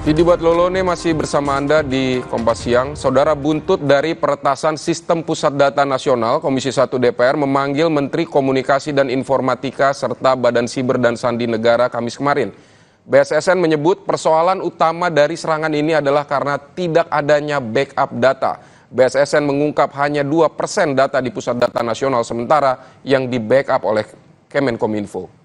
Didi Batlolone masih bersama Anda di Kompas Siang. Saudara, buntut dari peretasan Sistem Pusat Data Nasional, Komisi 1 DPR memanggil Menteri Komunikasi dan Informatika serta Badan Siber dan Sandi Negara Kamis kemarin. BSSN menyebut persoalan utama dari serangan ini adalah karena tidak adanya backup data. BSSN mengungkap hanya 2% data di Pusat Data Nasional, sementara yang di backup oleh Kemenkominfo.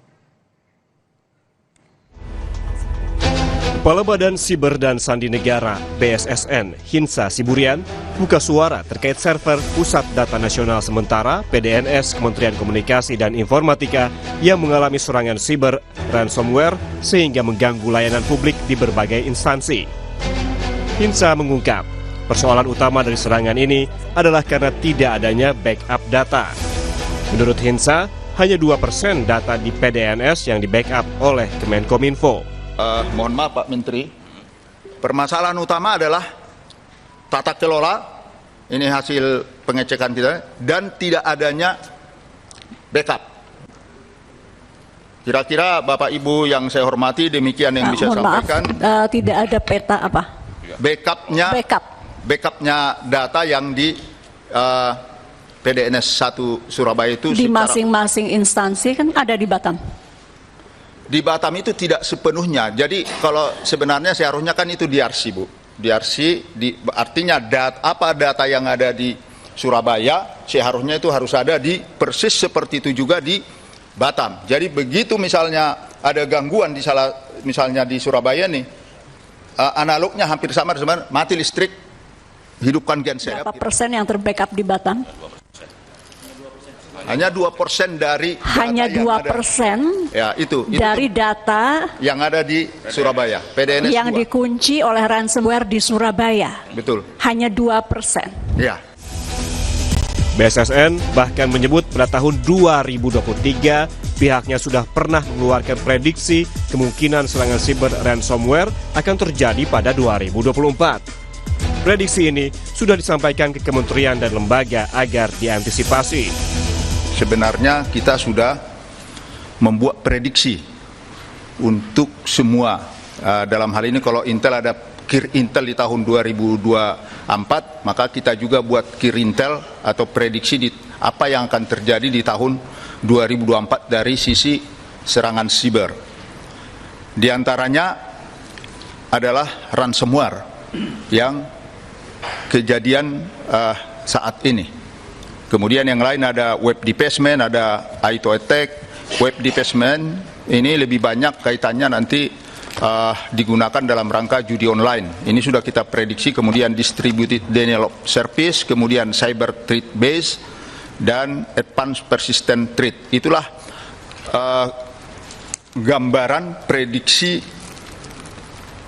Kepala Badan Siber dan Sandi Negara (BSSN) Hinsa Siburian buka suara terkait server Pusat Data Nasional sementara PDNS Kementerian Komunikasi dan Informatika yang mengalami serangan siber ransomware sehingga mengganggu layanan publik di berbagai instansi. Hinsa mengungkap, persoalan utama dari serangan ini adalah karena tidak adanya backup data. Menurut Hinsa, hanya 2% data di PDNS yang di backup oleh Kemenkominfo. Mohon maaf Pak Menteri, permasalahan utama adalah tata kelola, ini hasil pengecekan kita, dan tidak adanya backup. Kira-kira Bapak Ibu yang saya hormati, demikian yang bisa sampaikan. Tidak ada peta apa? Backupnya data yang di PDNS 1 Surabaya itu di masing-masing instansi kan ada di Batam. Di Batam itu tidak sepenuhnya. Jadi kalau sebenarnya seharusnya kan itu DRC, Bu. DRC artinya data yang ada di Surabaya seharusnya itu harus ada di persis seperti itu juga di Batam. Jadi begitu misalnya ada gangguan misalnya di Surabaya nih, analognya hampir sama dengan mati listrik, hidupkan genset. Berapa persen yang terbackup di Batam? Hanya 2% dari ya, itu dari data yang ada di Surabaya, PDNS yang 2. Dikunci oleh ransomware di Surabaya. Betul. Hanya 2%. Ya. BSSN bahkan menyebut pada tahun 2023 pihaknya sudah pernah mengeluarkan prediksi kemungkinan serangan siber ransomware akan terjadi pada 2024. Prediksi ini sudah disampaikan ke kementerian dan lembaga agar diantisipasi. Sebenarnya kita sudah membuat prediksi untuk semua. Dalam hal ini kalau Intel ada KIR Intel di tahun 2024, maka kita juga buat KIR Intel atau prediksi di apa yang akan terjadi di tahun 2024 dari sisi serangan siber. Di antaranya adalah ransomware yang kejadian saat ini. Kemudian yang lain ada web defacement, ada ITO attack. Web defacement ini lebih banyak kaitannya nanti digunakan dalam rangka judi online. Ini sudah kita prediksi. Kemudian distributed denial of service, kemudian cyber threat base, dan advanced persistent threat. Itulah gambaran prediksi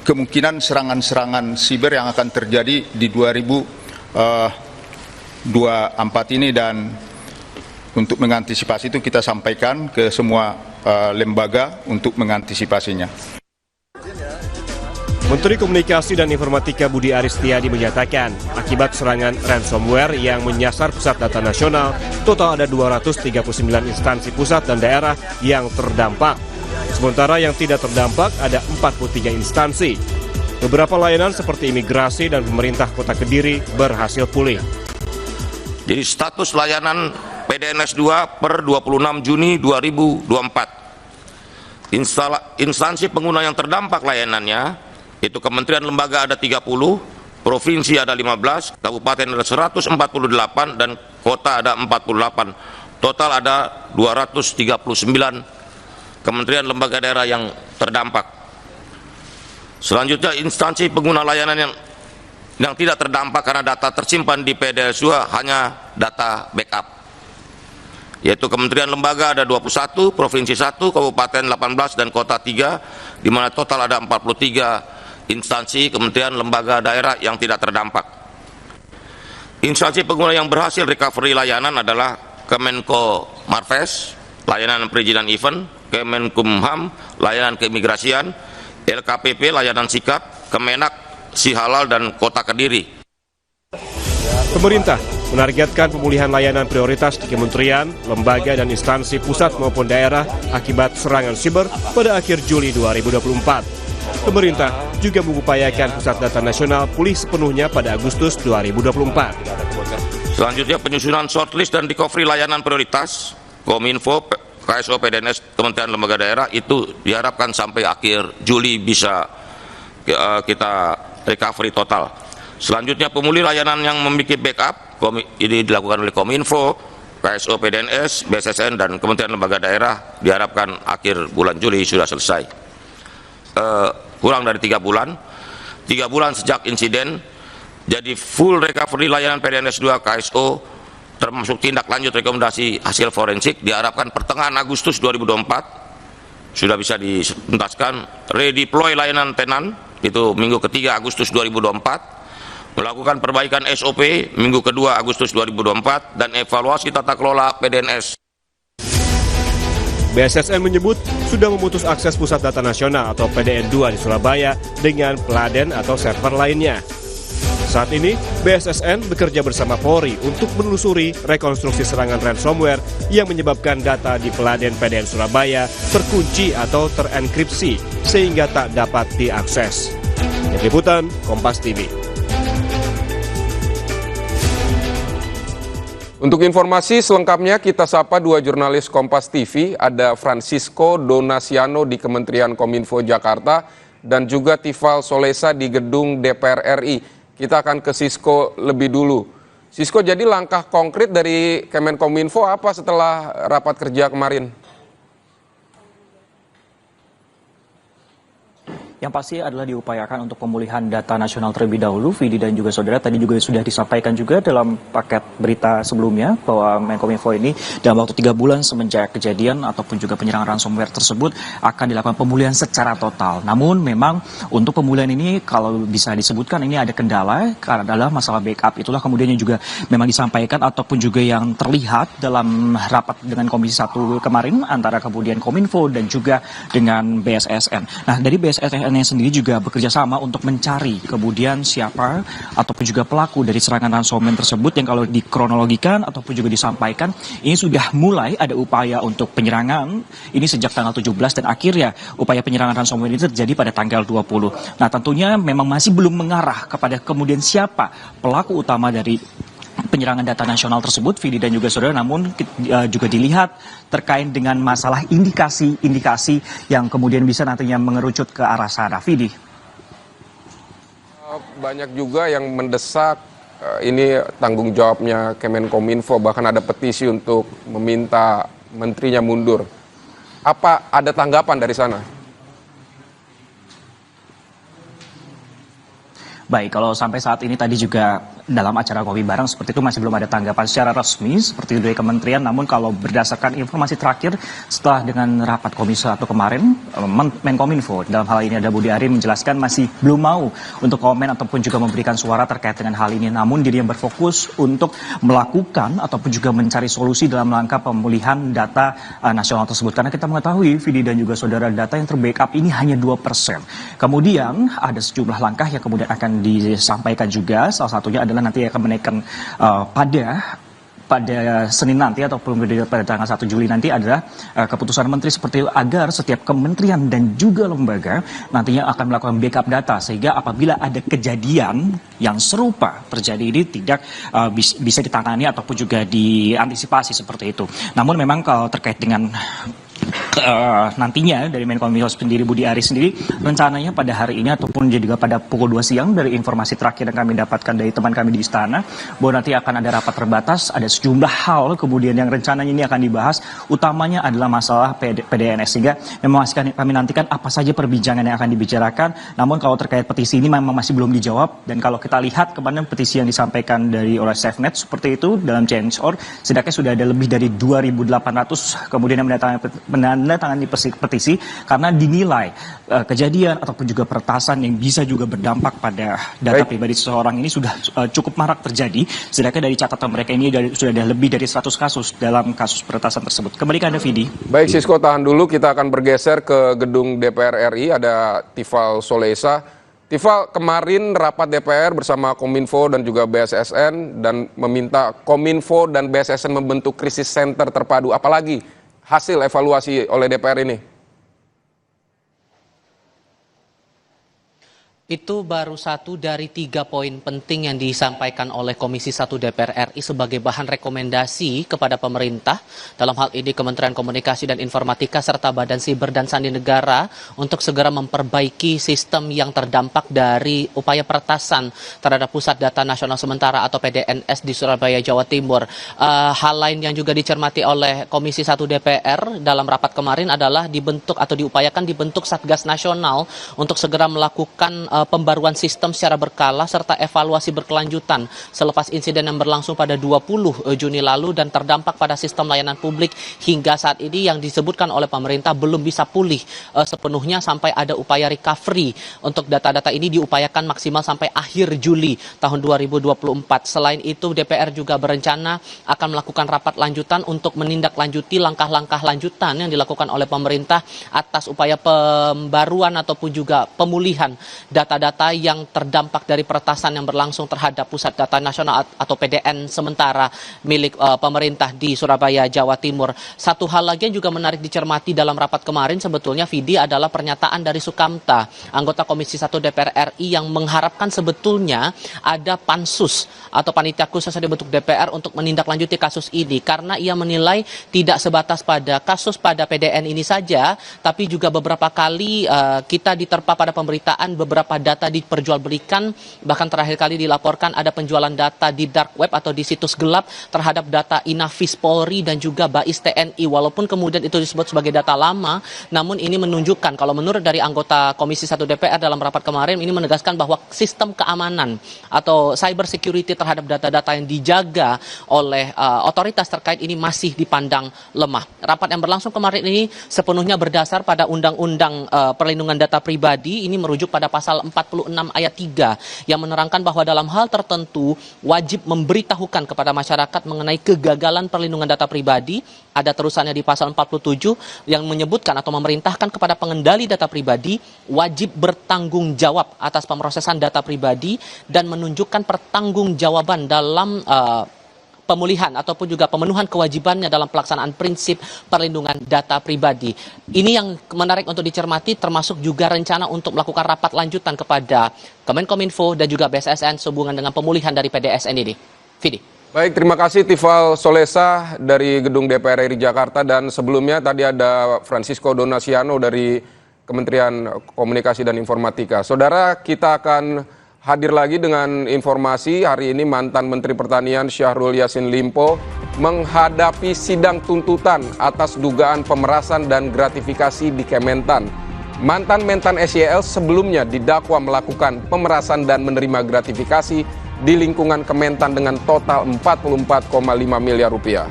kemungkinan serangan-serangan siber yang akan terjadi di 2024 ini, dan untuk mengantisipasi itu kita sampaikan ke semua lembaga untuk mengantisipasinya. Menteri Komunikasi dan Informatika Budi Aris Setiadi menyatakan akibat serangan ransomware yang menyasar Pusat Data Nasional, total ada 239 instansi pusat dan daerah yang terdampak. Sementara yang tidak terdampak ada 43 instansi. Beberapa layanan seperti imigrasi dan pemerintah Kota Kediri berhasil pulih. Jadi status layanan PDNS 2 per 26 Juni 2024. Instansi pengguna yang terdampak layanannya, itu kementerian lembaga ada 30, provinsi ada 15, kabupaten ada 148, dan kota ada 48. Total ada 239 kementerian lembaga daerah yang terdampak. Selanjutnya instansi pengguna layanan yang tidak terdampak karena data tersimpan di PDNS 2 hanya data backup, yaitu kementerian lembaga ada 21, provinsi 1, kabupaten 18, dan kota 3, di mana total ada 43 instansi kementerian lembaga daerah yang tidak terdampak. Instansi pengguna yang berhasil recovery layanan adalah Kemenko Marves, layanan perizinan event, Kemenkumham, layanan keimigrasian, LKPP, layanan sikap, Kemenak, Sihalal, dan Kota Kediri. Pemerintah menargetkan pemulihan layanan prioritas di kementerian, lembaga, dan instansi pusat maupun daerah akibat serangan siber pada akhir Juli 2024. Pemerintah juga mengupayakan Pusat Data Nasional pulih sepenuhnya pada Agustus 2024. Selanjutnya penyusunan shortlist dan recovery layanan prioritas Kominfo, KSO, PDNS, Kementerian Lembaga Daerah itu diharapkan sampai akhir Juli bisa kita recovery total. Selanjutnya pemulih layanan yang memiliki backup ini dilakukan oleh Kominfo, KSO, PDNS, BSSN, dan Kementerian Lembaga Daerah diharapkan akhir bulan Juli sudah selesai. Kurang dari 3 bulan, 3 bulan sejak insiden, jadi full recovery layanan PDNS 2 KSO termasuk tindak lanjut rekomendasi hasil forensik diharapkan pertengahan Agustus 2024 sudah bisa dituntaskan. Redeploy layanan tenan itu minggu ketiga Agustus 2024, melakukan perbaikan SOP minggu kedua Agustus 2024, dan evaluasi tata kelola PDNS. BSSN menyebut sudah memutus akses Pusat Data Nasional atau PDN2 di Surabaya dengan peladen atau server lainnya. Saat ini, BSSN bekerja bersama Polri untuk menelusuri rekonstruksi serangan ransomware yang menyebabkan data di peladen PDN Surabaya terkunci atau terenkripsi sehingga tak dapat diakses. Liputan Kompas TV. Untuk informasi selengkapnya kita sapa 2 jurnalis Kompas TV, ada Francisco Donasiano di Kementerian Kominfo Jakarta dan juga Tifal Solesa di gedung DPR RI. Kita akan ke Sisko lebih dulu. Sisko, jadi langkah konkret dari Kemenkominfo apa setelah rapat kerja kemarin? Yang pasti adalah diupayakan untuk pemulihan data nasional terlebih dahulu, Vidi dan juga saudara. Tadi juga sudah disampaikan juga dalam paket berita sebelumnya bahwa Menkominfo ini dalam waktu 3 bulan semenjak kejadian ataupun juga penyerangan ransomware tersebut akan dilakukan pemulihan secara total. Namun memang untuk pemulihan ini kalau bisa disebutkan ini ada kendala karena adalah masalah backup. Itulah kemudian yang juga memang disampaikan ataupun juga yang terlihat dalam rapat dengan Komisi 1 kemarin antara kemudian Kominfo dan juga dengan BSSN. Nah, dari BSSN yang sendiri juga bekerja sama untuk mencari kemudian siapa ataupun juga pelaku dari serangan ransomware tersebut, yang kalau dikronologikan ataupun juga disampaikan ini sudah mulai ada upaya untuk penyerangan ini sejak tanggal 17 dan akhirnya upaya penyerangan ransomware ini terjadi pada tanggal 20. Nah, tentunya memang masih belum mengarah kepada kemudian siapa pelaku utama dari penyerangan data nasional tersebut, Vidi dan juga saudara, namun juga dilihat terkait dengan masalah indikasi-indikasi yang kemudian bisa nantinya mengerucut ke arah sana, Vidi. Banyak juga yang mendesak ini tanggung jawabnya Kemenkominfo, bahkan ada petisi untuk meminta menterinya mundur. Apa ada tanggapan dari sana? Baik, kalau sampai saat ini tadi juga dalam acara Kopi Bareng seperti itu masih belum ada tanggapan secara resmi seperti itu dari kementerian. Namun kalau berdasarkan informasi terakhir setelah dengan rapat Komisi 1 kemarin, Menkominfo dalam hal ini ada Budi Ari menjelaskan masih belum mau untuk komen ataupun juga memberikan suara terkait dengan hal ini. Namun dirinya berfokus untuk melakukan ataupun juga mencari solusi dalam langkah pemulihan data nasional tersebut. Karena kita mengetahui, Vidi dan juga saudara, data yang terbackup ini hanya 2%. Kemudian ada sejumlah langkah yang kemudian akan disampaikan juga, salah satunya adalah nanti akan menaikkan pada Senin nanti ataupun pada tanggal 1 Juli nanti adalah keputusan menteri seperti itu, agar setiap kementerian dan juga lembaga nantinya akan melakukan backup data sehingga apabila ada kejadian yang serupa terjadi ini tidak bisa ditangani ataupun juga diantisipasi seperti itu. Namun memang kalau terkait dengan nantinya dari Menkominfo sendiri, Budi Ari sendiri rencananya pada hari ini ataupun juga pada pukul 2 siang dari informasi terakhir yang kami dapatkan dari teman kami di istana, bahwa nanti akan ada rapat terbatas, ada sejumlah hal kemudian yang rencananya ini akan dibahas, utamanya adalah masalah PDNS, sehingga memang masih kami nantikan apa saja perbincangan yang akan dibicarakan. Namun kalau terkait petisi ini memang masih belum dijawab, dan kalau kita lihat kemarin petisi yang disampaikan oleh SafeNet seperti itu dalam Change.org, setidaknya sudah ada lebih dari 2.800 kemudian yang menandatangani petisi karena dinilai kejadian ataupun juga peretasan yang bisa juga berdampak pada data pribadi seseorang ini sudah cukup marak terjadi. Sedangkan dari catatan mereka ini sudah ada lebih dari 100 kasus dalam kasus peretasan tersebut. Kembali ke Anda, Vidi. Baik, Sisko, tahan dulu. Kita akan bergeser ke gedung DPR RI. Ada Tifal Solesa. Tifal, kemarin rapat DPR bersama Kominfo dan juga BSSN dan meminta Kominfo dan BSSN membentuk krisis center terpadu. Apalagi hasil evaluasi oleh DPR ini? Itu baru satu dari 3 poin penting yang disampaikan oleh Komisi 1 DPR RI sebagai bahan rekomendasi kepada pemerintah, dalam hal ini Kementerian Komunikasi dan Informatika serta Badan Siber dan Sandi Negara, untuk segera memperbaiki sistem yang terdampak dari upaya peretasan terhadap Pusat Data Nasional Sementara atau PDNS di Surabaya, Jawa Timur. Hal lain yang juga dicermati oleh Komisi 1 DPR dalam rapat kemarin adalah dibentuk atau diupayakan dibentuk Satgas Nasional untuk segera melakukan pembaruan sistem secara berkala serta evaluasi berkelanjutan selepas insiden yang berlangsung pada 20 Juni lalu dan terdampak pada sistem layanan publik hingga saat ini yang disebutkan oleh pemerintah belum bisa pulih sepenuhnya sampai ada upaya recovery. Untuk data-data ini diupayakan maksimal sampai akhir Juli tahun 2024. Selain itu, DPR juga berencana akan melakukan rapat lanjutan untuk menindaklanjuti langkah-langkah lanjutan yang dilakukan oleh pemerintah atas upaya pembaruan ataupun juga pemulihan data-data yang terdampak dari peretasan yang berlangsung terhadap Pusat Data Nasional atau PDN sementara milik pemerintah di Surabaya, Jawa Timur. Satu hal lagi yang juga menarik dicermati dalam rapat kemarin sebetulnya, Vidi, adalah pernyataan dari Sukamta, anggota Komisi 1 DPR RI, yang mengharapkan sebetulnya ada pansus atau panitia khusus yang dibentuk DPR untuk menindaklanjuti kasus ini, karena ia menilai tidak sebatas pada kasus pada PDN ini saja, tapi juga beberapa kali kita diterpa pada pemberitaan beberapa data diperjualbelikan, bahkan terakhir kali dilaporkan ada penjualan data di dark web atau di situs gelap terhadap data Inafis Polri dan juga Bais TNI. Walaupun kemudian itu disebut sebagai data lama, namun ini menunjukkan, kalau menurut dari anggota Komisi 1 DPR dalam rapat kemarin, ini menegaskan bahwa sistem keamanan atau cyber security terhadap data-data yang dijaga oleh otoritas terkait ini masih dipandang lemah. Rapat yang berlangsung kemarin ini sepenuhnya berdasar pada Undang-Undang Perlindungan Data Pribadi. Ini merujuk pada pasal 46 ayat 3 yang menerangkan bahwa dalam hal tertentu wajib memberitahukan kepada masyarakat mengenai kegagalan perlindungan data pribadi. Ada terusannya di pasal 47 yang menyebutkan atau memerintahkan kepada pengendali data pribadi wajib bertanggung jawab atas pemrosesan data pribadi dan menunjukkan pertanggungjawaban dalam pemulihan ataupun juga pemenuhan kewajibannya dalam pelaksanaan prinsip perlindungan data pribadi. Ini yang menarik untuk dicermati, termasuk juga rencana untuk melakukan rapat lanjutan kepada Kemenkominfo dan juga BSSN sehubungan dengan pemulihan dari PDSN ini. Vidi. Baik, terima kasih Tifal Solesa dari Gedung DPR RI Jakarta, dan sebelumnya tadi ada Francisco Donasiano dari Kementerian Komunikasi dan Informatika. Saudara, kita akan hadir lagi dengan informasi. Hari ini mantan Menteri Pertanian Syahrul Yassin Limpo menghadapi sidang tuntutan atas dugaan pemerasan dan gratifikasi di Kementan. Mantan Mentan SYL sebelumnya didakwa melakukan pemerasan dan menerima gratifikasi di lingkungan Kementan dengan total 44,5 miliar rupiah.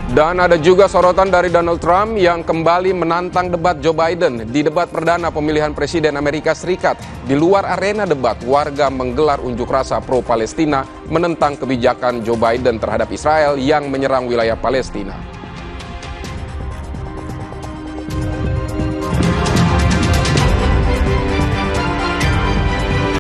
Dan ada juga sorotan dari Donald Trump yang kembali menantang debat Joe Biden di debat perdana pemilihan Presiden Amerika Serikat. Di luar arena debat, warga menggelar unjuk rasa pro-Palestina menentang kebijakan Joe Biden terhadap Israel yang menyerang wilayah Palestina.